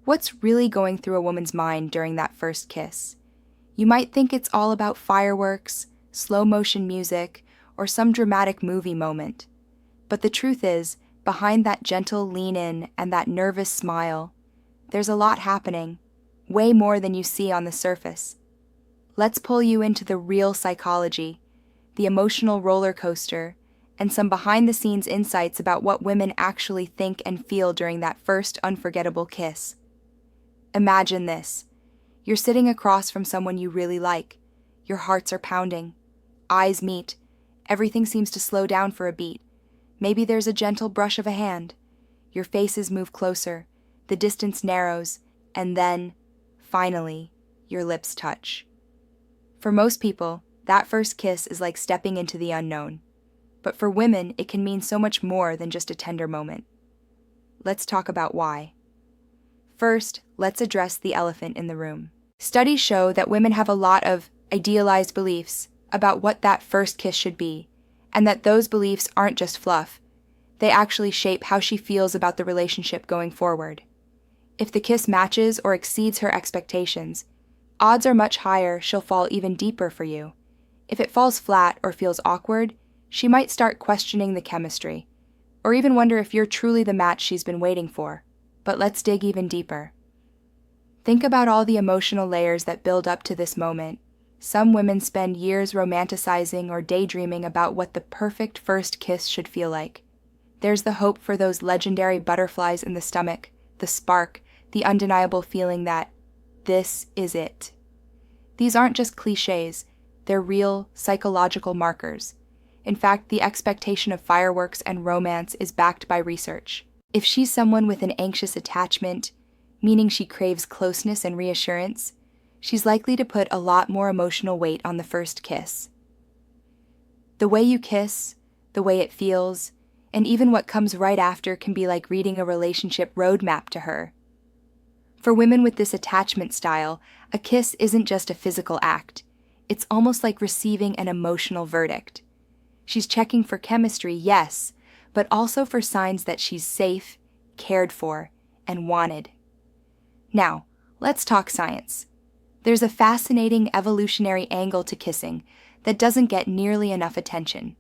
What's really going through a woman's mind during that first kiss? You might think it's all about fireworks, slow motion music, or some dramatic movie moment. But the truth is, behind that gentle lean in and that nervous smile, there's a lot happening, way more than you see on the surface. Let's pull you into the real psychology, the emotional roller coaster, and some behind-the-scenes insights about what women actually think and feel during that first unforgettable kiss. Imagine this. You're sitting across from someone you really like. Your hearts are pounding. Eyes meet. Everything seems to slow down for a beat. Maybe there's a gentle brush of a hand. Your faces move closer. The distance narrows. And then, finally, your lips touch. For most people, that first kiss is like stepping into the unknown. But for women, it can mean so much more than just a tender moment. Let's talk about why. First, let's address the elephant in the room. Studies show that women have a lot of idealized beliefs about what that first kiss should be, and that those beliefs aren't just fluff. They actually shape how she feels about the relationship going forward. If the kiss matches or exceeds her expectations, odds are much higher she'll fall even deeper for you. If it falls flat or feels awkward, she might start questioning the chemistry, or even wonder if you're truly the match she's been waiting for. But let's dig even deeper. Think about all the emotional layers that build up to this moment. Some women spend years romanticizing or daydreaming about what the perfect first kiss should feel like. There's the hope for those legendary butterflies in the stomach, the spark, the undeniable feeling that this is it. These aren't just cliches, they're real psychological markers. In fact, the expectation of fireworks and romance is backed by research. If she's someone with an anxious attachment, meaning she craves closeness and reassurance, she's likely to put a lot more emotional weight on the first kiss. The way you kiss, the way it feels, and even what comes right after can be like reading a relationship roadmap to her. For women with this attachment style, a kiss isn't just a physical act. It's almost like receiving an emotional verdict. She's checking for chemistry, yes, but also for signs that she's safe, cared for, and wanted. Now, let's talk science. There's a fascinating evolutionary angle to kissing that doesn't get nearly enough attention.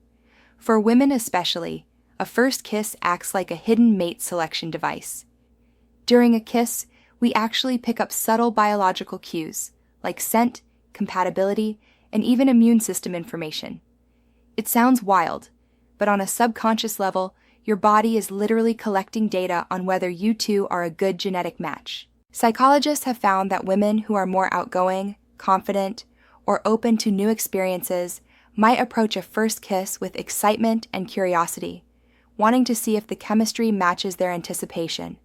For women especially, a first kiss acts like a hidden mate selection device. During a kiss, we actually pick up subtle biological cues, like scent, compatibility, and even immune system information. It sounds wild, but on a subconscious level, your body is literally collecting data on whether you two are a good genetic match. Psychologists have found that women who are more outgoing, confident, or open to new experiences might approach a first kiss with excitement and curiosity, wanting to see if the chemistry matches their anticipation.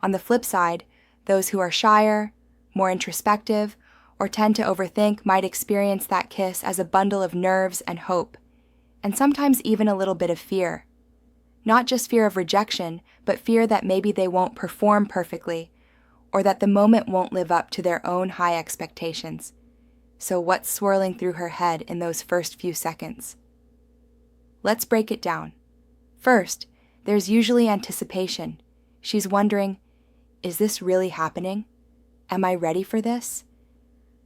On the flip side, those who are shyer, more introspective, or tend to overthink might experience that kiss as a bundle of nerves and hope, and sometimes even a little bit of fear. Not just fear of rejection, but fear that maybe they won't perform perfectly, or that the moment won't live up to their own high expectations. So what's swirling through her head in those first few seconds? Let's break it down. First, there's usually anticipation. She's wondering, is this really happening? Am I ready for this?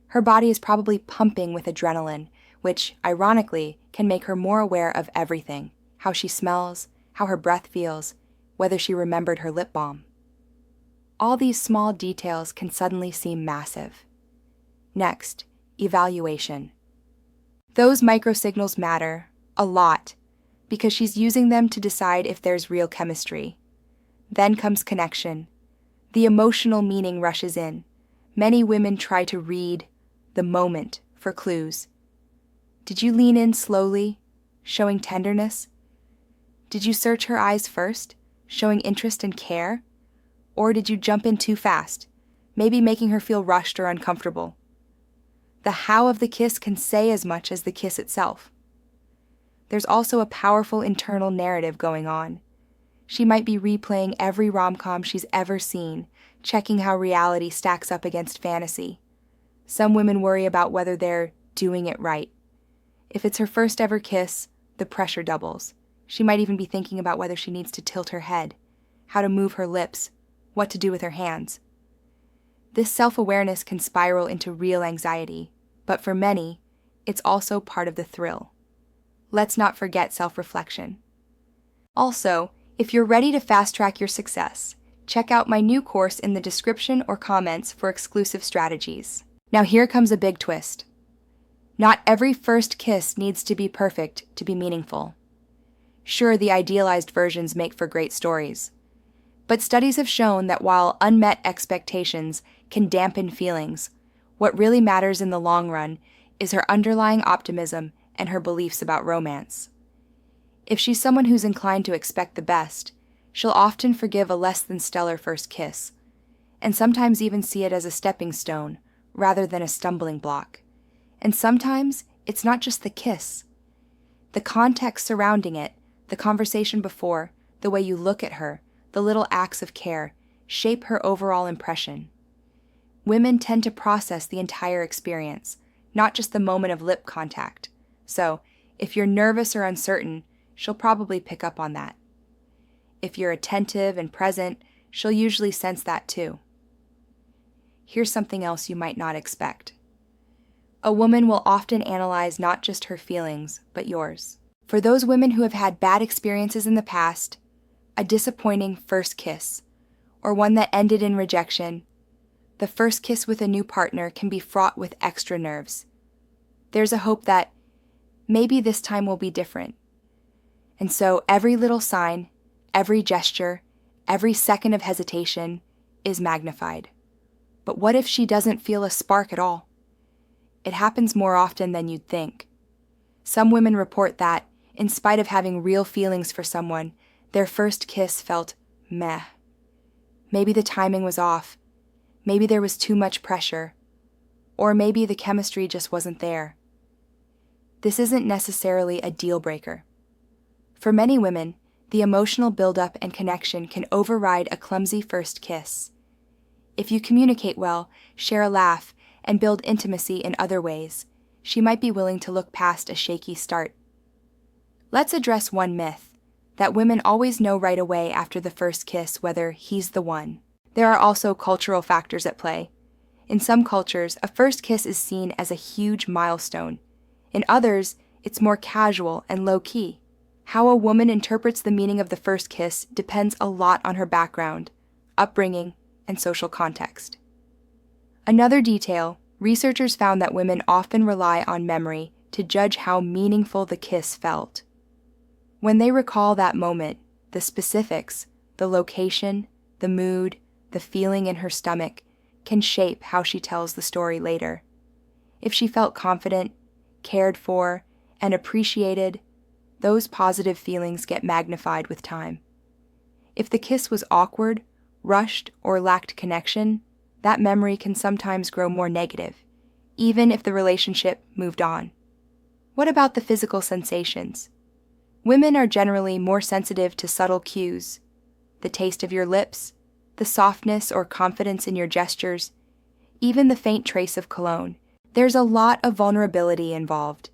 Her body is probably pumping with adrenaline, which, ironically, can make her more aware of everything: how she smells, how her breath feels, whether she remembered her lip balm. All these small details can suddenly seem massive. Next, evaluation. Those microsignals matter a lot because she's using them to decide if there's real chemistry. Then comes connection. The emotional meaning rushes in. Many women try to read the moment for clues. Did you lean in slowly, showing tenderness? Did you search her eyes first, showing interest and care? Or did you jump in too fast, maybe making her feel rushed or uncomfortable? The how of the kiss can say as much as the kiss itself. There's also a powerful internal narrative going on. She might be replaying every rom-com she's ever seen, checking how reality stacks up against fantasy. Some women worry about whether they're doing it right. If it's her first ever kiss, the pressure doubles. She might even be thinking about whether she needs to tilt her head, how to move her lips, what to do with her hands. This self-awareness can spiral into real anxiety, but for many, it's also part of the thrill. Let's not forget self-reflection. Also, if you're ready to fast-track your success, check out my new course in the description or comments for exclusive strategies. Now here comes a big twist. Not every first kiss needs to be perfect to be meaningful. Sure, the idealized versions make for great stories, but studies have shown that while unmet expectations can dampen feelings, what really matters in the long run is her underlying optimism and her beliefs about romance. If she's someone who's inclined to expect the best, she'll often forgive a less than stellar first kiss, and sometimes even see it as a stepping stone rather than a stumbling block. And sometimes it's not just the kiss. The context surrounding it, the conversation before, the way you look at her, the little acts of care, shape her overall impression. Women tend to process the entire experience, not just the moment of lip contact. So, if you're nervous or uncertain, she'll probably pick up on that. If you're attentive and present, she'll usually sense that too. Here's something else you might not expect. A woman will often analyze not just her feelings, but yours. For those women who have had bad experiences in the past, a disappointing first kiss, or one that ended in rejection, the first kiss with a new partner can be fraught with extra nerves. There's a hope that maybe this time will be different. And so every little sign, every gesture, every second of hesitation is magnified. But what if she doesn't feel a spark at all? It happens more often than you'd think. Some women report that, in spite of having real feelings for someone, their first kiss felt meh. Maybe the timing was off. Maybe there was too much pressure. Or maybe the chemistry just wasn't there. This isn't necessarily a deal breaker. For many women, the emotional buildup and connection can override a clumsy first kiss. If you communicate well, share a laugh, and build intimacy in other ways, she might be willing to look past a shaky start. Let's address one myth, that women always know right away after the first kiss whether he's the one. There are also cultural factors at play. In some cultures, a first kiss is seen as a huge milestone. In others, it's more casual and low-key. How a woman interprets the meaning of the first kiss depends a lot on her background, upbringing, and social context. Another detail, researchers found that women often rely on memory to judge how meaningful the kiss felt. When they recall that moment, the specifics, the location, the mood, the feeling in her stomach, can shape how she tells the story later. If she felt confident, cared for, and appreciated, those positive feelings get magnified with time. If the kiss was awkward, rushed, or lacked connection, that memory can sometimes grow more negative, even if the relationship moved on. What about the physical sensations? Women are generally more sensitive to subtle cues, the taste of your lips, the softness or confidence in your gestures, even the faint trace of cologne. There's a lot of vulnerability involved.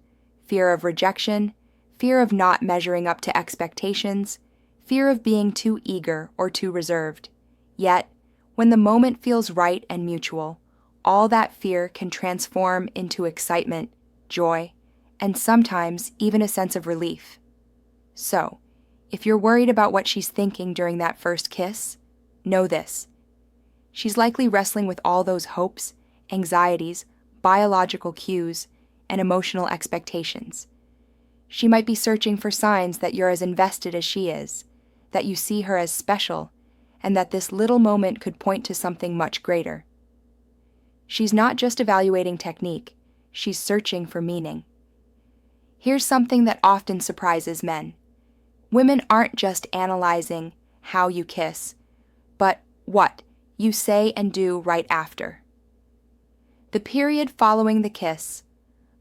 Fear of rejection, fear of not measuring up to expectations, fear of being too eager or too reserved. Yet, when the moment feels right and mutual, all that fear can transform into excitement, joy, and sometimes even a sense of relief. So, if you're worried about what she's thinking during that first kiss, know this. She's likely wrestling with all those hopes, anxieties, biological cues, and emotional expectations. She might be searching for signs that you're as invested as she is, that you see her as special, and that this little moment could point to something much greater. She's not just evaluating technique, she's searching for meaning. Here's something that often surprises men. Women aren't just analyzing how you kiss, but what you say and do right after. The period following the kiss,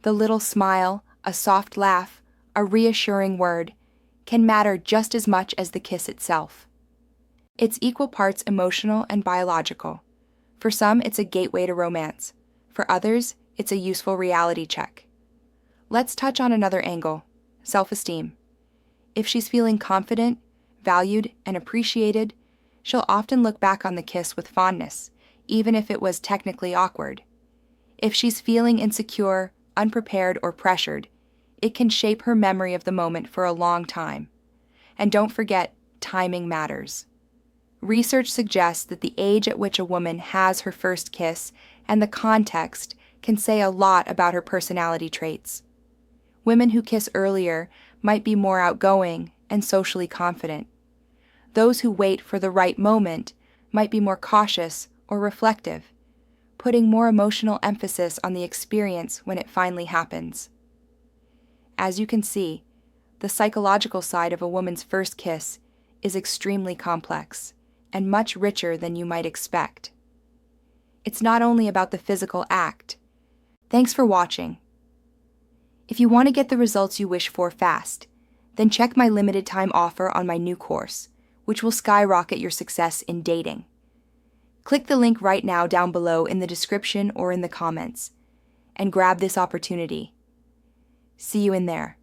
the little smile, a soft laugh, a reassuring word, can matter just as much as the kiss itself. It's equal parts emotional and biological. For some, it's a gateway to romance. For others, it's a useful reality check. Let's touch on another angle, self-esteem. If she's feeling confident, valued, and appreciated, she'll often look back on the kiss with fondness, even if it was technically awkward. If she's feeling insecure, unprepared, or pressured, it can shape her memory of the moment for a long time. And don't forget, timing matters. Research suggests that the age at which a woman has her first kiss and the context can say a lot about her personality traits. Women who kiss earlier might be more outgoing and socially confident. Those who wait for the right moment might be more cautious or reflective, putting more emotional emphasis on the experience when it finally happens. As you can see, the psychological side of a woman's first kiss is extremely complex and much richer than you might expect. It's not only about the physical act. Thanks for watching. If you want to get the results you wish for fast, then check my limited time offer on my new course, which will skyrocket your success in dating. Click the link right now down below in the description or in the comments, and grab this opportunity. See you in there.